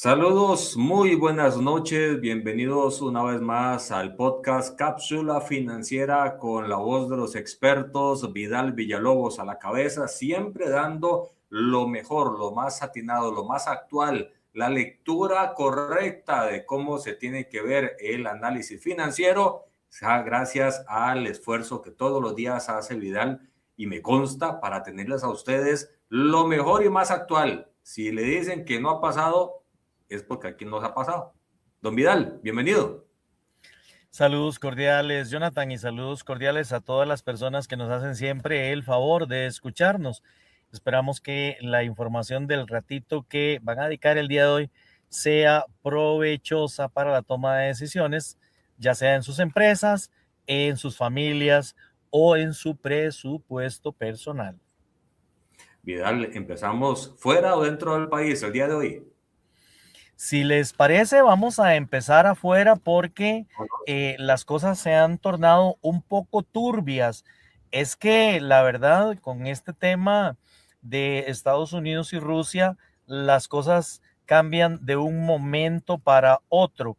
Saludos, muy buenas noches, bienvenidos una vez más al podcast Cápsula Financiera con la voz de los expertos, Vidal Villalobos a la cabeza, siempre dando lo mejor, lo más atinado, lo más actual, la lectura correcta de cómo se tiene que ver el análisis financiero, gracias al esfuerzo que todos los días hace Vidal y me consta para tenerles a ustedes lo mejor y más actual. Si le dicen que no ha pasado, es porque aquí nos ha pasado. Don Vidal, bienvenido. Saludos cordiales, Jonathan, y saludos cordiales a todas las personas que nos hacen siempre el favor de escucharnos. Esperamos que la información del ratito que van a dedicar el día de hoy sea provechosa para la toma de decisiones, ya sea en sus empresas, en sus familias o en su presupuesto personal. Vidal, empezamos fuera o dentro del país el día de hoy. Si les parece, vamos a empezar afuera porque las cosas se han tornado un poco turbias. Es que la verdad, con este tema de Estados Unidos y Rusia, las cosas cambian de un momento para otro.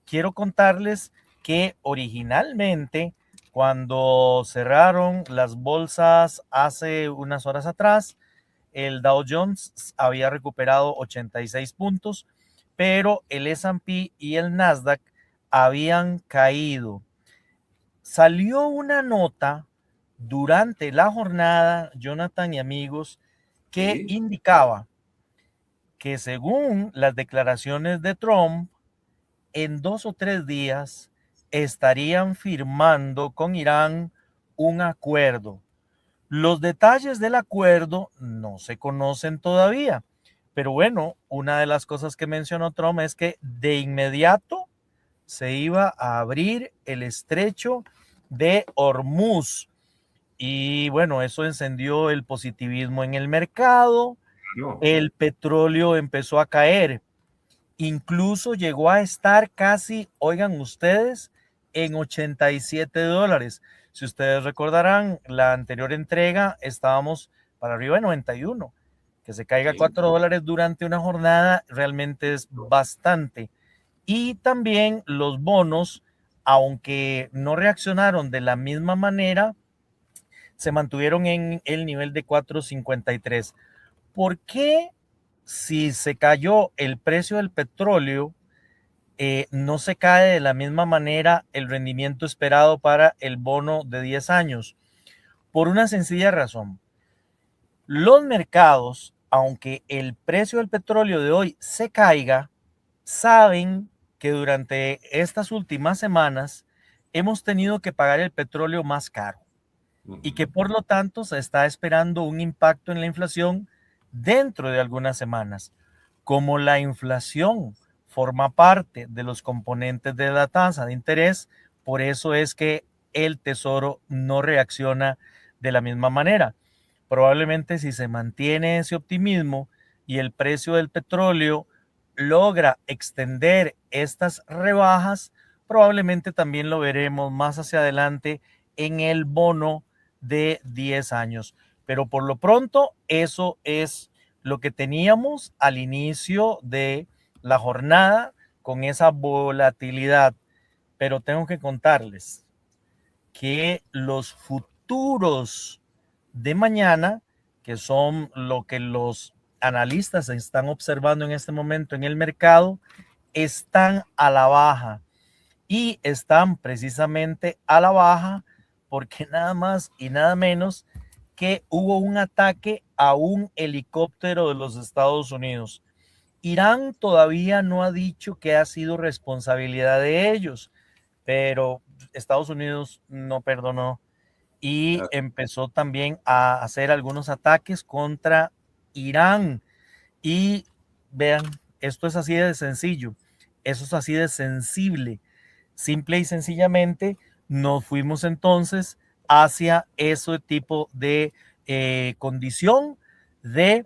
Quiero contarles que originalmente, cuando cerraron las bolsas hace unas horas atrás, el Dow Jones había recuperado 86 puntos, pero el S&P y el Nasdaq habían caído. Salió una nota durante la jornada, Jonathan y amigos, que Sí. indicaba que según las declaraciones de Trump, en 2 o 3 días estarían firmando con Irán un acuerdo. Los detalles del acuerdo no se conocen todavía, pero bueno, una de las cosas que mencionó Trump es que de inmediato se iba a abrir el estrecho de Hormuz. Y bueno, eso encendió el positivismo en el mercado, No. el petróleo empezó a caer, incluso llegó a estar casi, oigan ustedes, en $87. Si ustedes recordarán, la anterior entrega estábamos para arriba de 91. Que se caiga Sí. $4 durante una jornada realmente es bastante. Y también los bonos, aunque no reaccionaron de la misma manera, se mantuvieron en el nivel de 4.53. ¿Por qué si se cayó el precio del petróleo, no se cae de la misma manera el rendimiento esperado para el bono de 10 años? Por una sencilla razón. Los mercados, aunque el precio del petróleo de hoy se caiga, saben que durante estas últimas semanas hemos tenido que pagar el petróleo más caro y que por lo tanto se está esperando un impacto en la inflación dentro de algunas semanas. Como la inflación forma parte de los componentes de la tasa de interés, por eso es que el Tesoro no reacciona de la misma manera. Probablemente si se mantiene ese optimismo y el precio del petróleo logra extender estas rebajas, probablemente también lo veremos más hacia adelante en el bono de 10 años. Pero por lo pronto, eso es lo que teníamos al inicio de la jornada con esa volatilidad. Pero tengo que contarles que los futuros de mañana, que son lo que los analistas están observando en este momento en el mercado, están a la baja y están precisamente a la baja porque nada más y nada menos que hubo un ataque a un helicóptero de los Estados Unidos. Irán todavía no ha dicho que ha sido responsabilidad de ellos, pero Estados Unidos no perdonó y empezó también a hacer algunos ataques contra Irán. Y vean, esto es así de sencillo, eso es así de sensible. Simple y sencillamente nos fuimos entonces hacia ese tipo de condición de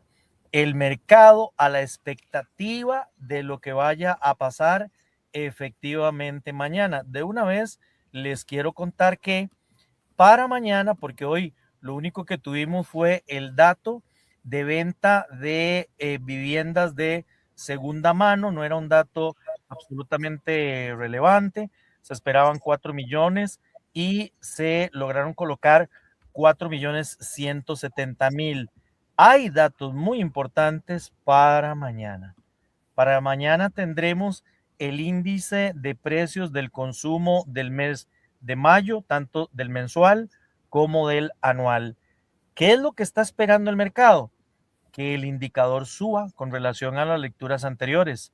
el mercado a la expectativa de lo que vaya a pasar efectivamente mañana. De una vez les quiero contar que para mañana, porque hoy lo único que tuvimos fue el dato de venta de viviendas de segunda mano, no era un dato absolutamente relevante. Se esperaban 4 millones y se lograron colocar 4.170.000. Hay datos muy importantes para mañana. Para mañana tendremos el índice de precios del consumo del mes de mayo, tanto del mensual como del anual. ¿Qué es lo que está esperando el mercado? Que el indicador suba con relación a las lecturas anteriores.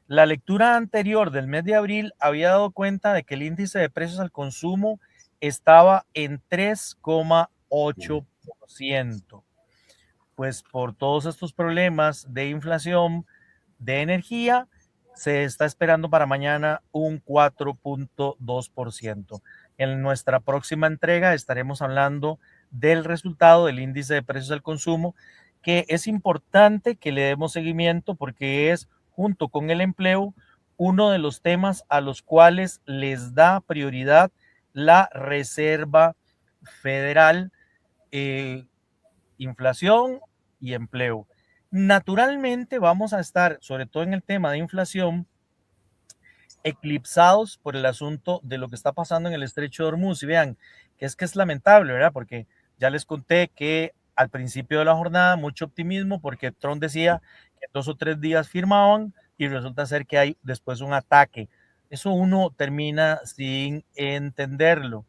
La lectura anterior del mes de abril había dado cuenta de que el índice de precios al consumo estaba en 3,8%. Pues por todos estos problemas de inflación, de energía, se está esperando para mañana un 4,2%. En nuestra próxima entrega estaremos hablando del resultado del índice de precios al consumo, que es importante que le demos seguimiento porque es, junto con el empleo, uno de los temas a los cuales les da prioridad la Reserva Federal. Inflación y empleo. Naturalmente vamos a estar, sobre todo en el tema de inflación, eclipsados por el asunto de lo que está pasando en el estrecho de Hormuz. Y vean, que es lamentable, ¿verdad? Porque ya les conté que al principio de la jornada mucho optimismo porque Trump decía que 2 o 3 días firmaban y resulta ser que hay después un ataque. Eso uno termina sin entenderlo.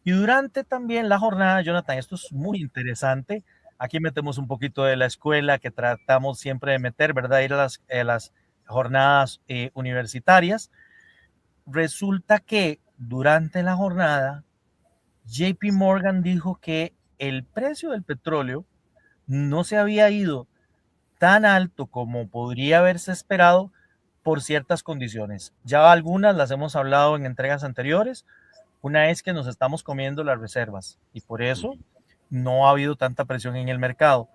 Y durante también la jornada, Jonathan, esto es muy interesante. Aquí metemos un poquito de la escuela que tratamos siempre de meter, ¿verdad? Ir a las jornadas universitarias. Resulta que durante la jornada, JP Morgan dijo que el precio del petróleo no se había ido tan alto como podría haberse esperado por ciertas condiciones. Ya algunas las hemos hablado en entregas anteriores. Una es que nos estamos comiendo las reservas y por eso no ha habido tanta presión en el mercado.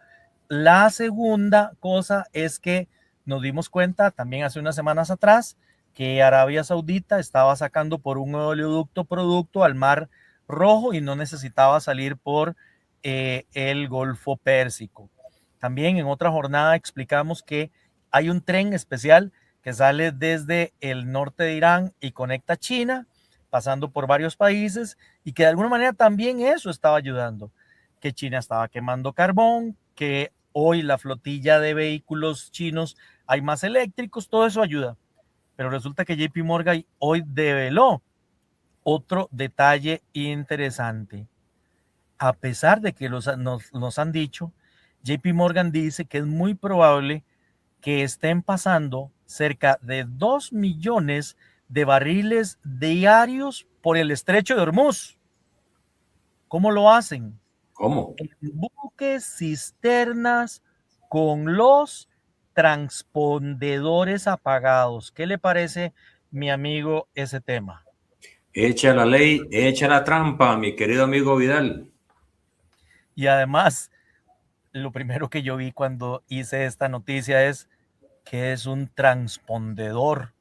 La segunda cosa es que nos dimos cuenta también hace unas semanas atrás que Arabia Saudita estaba sacando por un oleoducto producto al Mar Rojo y no necesitaba salir por el Golfo Pérsico. También en otra jornada explicamos que hay un tren especial que sale desde el norte de Irán y conecta China, pasando por varios países, y que de alguna manera también eso estaba ayudando, que China estaba quemando carbón, que hoy la flotilla de vehículos chinos hay más eléctricos, todo eso ayuda. Pero resulta que JP Morgan hoy develó otro detalle interesante. A pesar de que nos han dicho, JP Morgan dice que es muy probable que estén pasando cerca de 2 millones de barriles diarios por el estrecho de Hormuz. ¿Cómo lo hacen? ¿Cómo? En buques cisternas con los transpondedores apagados. ¿Qué le parece, mi amigo, ese tema? Echa la ley, echa la trampa, mi querido amigo Vidal. Y además, lo primero que yo vi cuando hice esta noticia es que es un transpondedor.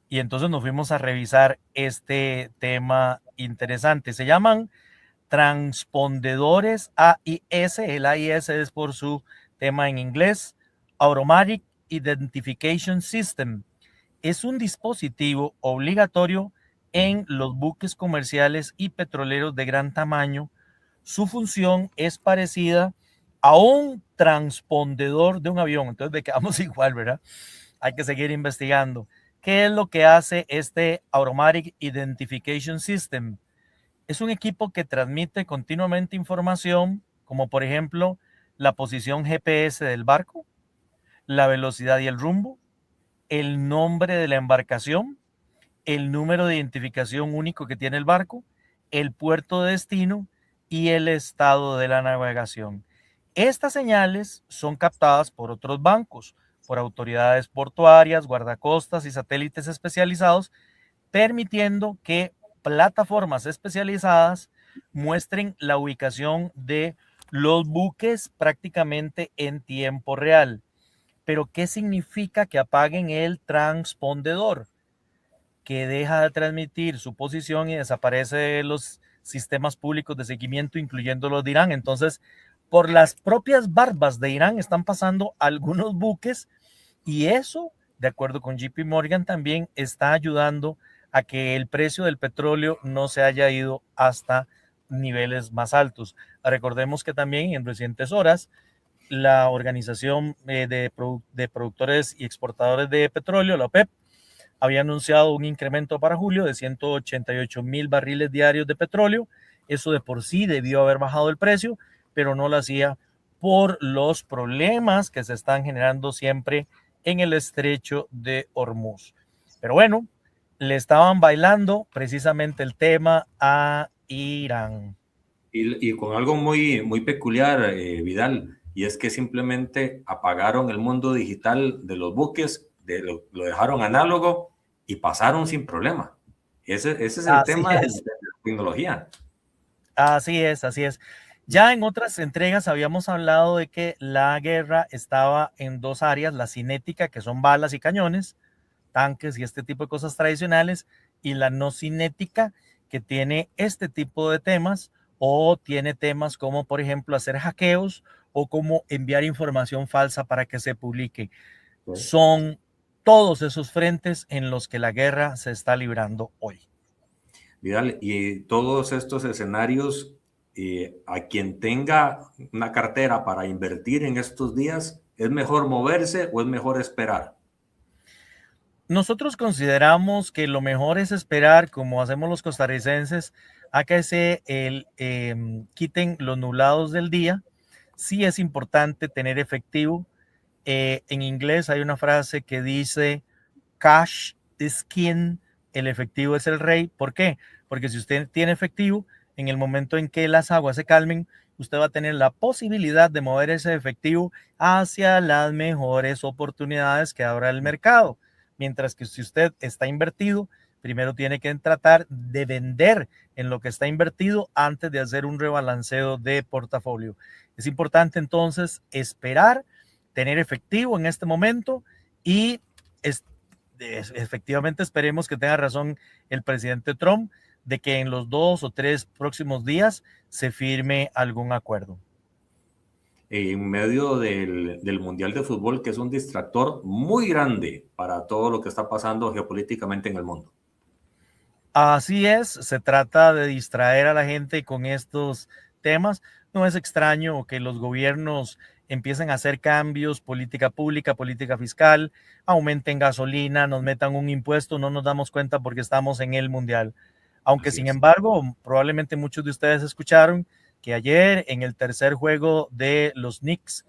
Y entonces nos fuimos a revisar este tema interesante. Se llaman transpondedores AIS. El AIS es por su tema en inglés. Automatic Identification System. Es un dispositivo obligatorio en los buques comerciales y petroleros de gran tamaño. Su función es parecida a un transpondedor de un avión. Entonces quedamos igual, ¿verdad? Hay que seguir investigando. ¿Qué es lo que hace este Automatic Identification System? Es un equipo que transmite continuamente información, como por ejemplo la posición GPS del barco, la velocidad y el rumbo, el nombre de la embarcación, el número de identificación único que tiene el barco, el puerto de destino y el estado de la navegación. Estas señales son captadas por otros bancos, por autoridades portuarias, guardacostas y satélites especializados, permitiendo que plataformas especializadas muestren la ubicación de los buques prácticamente en tiempo real. Pero ¿qué significa que apaguen el transpondedor? Que deja de transmitir su posición y desaparece de los sistemas públicos de seguimiento, incluyendo los de Irán. Entonces, por las propias barbas de Irán están pasando algunos buques Y eso, de acuerdo con JP Morgan, también está ayudando a que el precio del petróleo no se haya ido hasta niveles más altos. Recordemos que también en recientes horas la Organización de Productores y Exportadores de Petróleo, la OPEP, había anunciado un incremento para julio de 188,000 barriles diarios de petróleo. Eso de por sí debió haber bajado el precio, pero no lo hacía por los problemas que se están generando siempre en el estrecho de Hormuz. Pero bueno, le estaban bailando precisamente el tema a Irán. Y con algo muy peculiar, Vidal, y es que simplemente apagaron el mundo digital de los buques, lo dejaron análogo y pasaron sin problema. Ese es el Así tema de es. la tecnología. Así es, así es. Ya en otras entregas habíamos hablado de que la guerra estaba en dos áreas, la cinética, que son balas y cañones, tanques y este tipo de cosas tradicionales, y la no cinética, que tiene este tipo de temas, o tiene temas como, por ejemplo, hacer hackeos o como enviar información falsa para que se publique. ¿Sí? Son todos esos frentes en los que la guerra se está librando hoy. Vidal, y todos estos escenarios, a quien tenga una cartera para invertir en estos días, ¿es mejor moverse o es mejor esperar? Nosotros consideramos que lo mejor es esperar, como hacemos los costarricenses, a que se quiten los nublados del día. Sí es importante tener efectivo. En inglés hay una frase que dice cash is king, el efectivo es el rey. ¿Por qué? Porque si usted tiene efectivo, en el momento en que las aguas se calmen, usted va a tener la posibilidad de mover ese efectivo hacia las mejores oportunidades que abra el mercado. Mientras que si usted está invertido, primero tiene que tratar de vender en lo que está invertido antes de hacer un rebalanceo de portafolio. Es importante entonces esperar, tener efectivo en este momento y efectivamente esperemos que tenga razón el presidente Trump de que en los 2 o 3 próximos días se firme algún acuerdo. En medio del Mundial de Fútbol, que es un distractor muy grande para todo lo que está pasando geopolíticamente en el mundo. Así es, se trata de distraer a la gente con estos temas. No es extraño que los gobiernos empiecen a hacer cambios, política pública, política fiscal, aumenten gasolina, nos metan un impuesto, no nos damos cuenta porque estamos en el mundial. Aunque Así sin es. embargo, probablemente muchos de ustedes escucharon que ayer en el tercer juego de los Knicks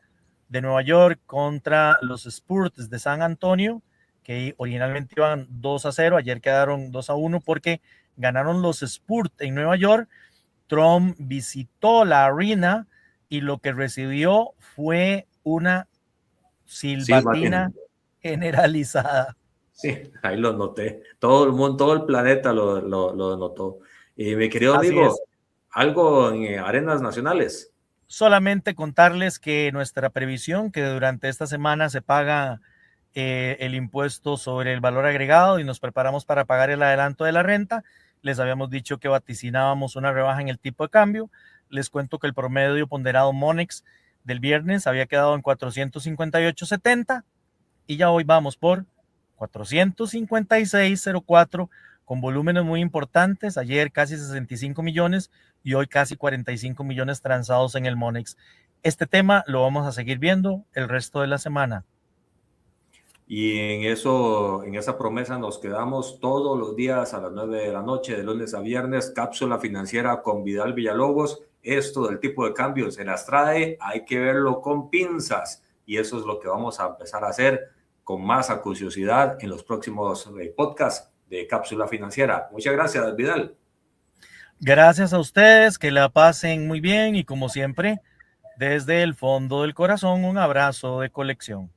de Nueva York contra los Spurs de San Antonio, que originalmente iban 2-0, ayer quedaron 2-1 porque ganaron los Spurs en Nueva York. Trump visitó la arena y lo que recibió fue una silbatina Silbatina. generalizada. Sí, ahí lo noté. Todo el mundo, todo el planeta lo notó. Y mi querido Así amigo, es. algo en arenas nacionales. Solamente contarles que nuestra previsión, que durante esta semana se paga el impuesto sobre el valor agregado y nos preparamos para pagar el adelanto de la renta. Les habíamos dicho que vaticinábamos una rebaja en el tipo de cambio. Les cuento que el promedio ponderado Monex del viernes había quedado en 458.70 y ya hoy vamos por 456.04 con volúmenes muy importantes. Ayer casi 65 millones y hoy casi 45 millones transados en el Monex. Este tema lo vamos a seguir viendo el resto de la semana. Y en esa promesa nos quedamos todos los días a las 9 de la noche, de lunes a viernes, cápsula financiera con Vidal Villalobos. Esto del tipo de cambio se las trae, hay que verlo con pinzas. Y eso es lo que vamos a empezar a hacer con más acuciosidad en los próximos podcasts de cápsula financiera. Muchas gracias, Vidal. Gracias a ustedes, que la pasen muy bien y como siempre, desde el fondo del corazón, un abrazo de colección.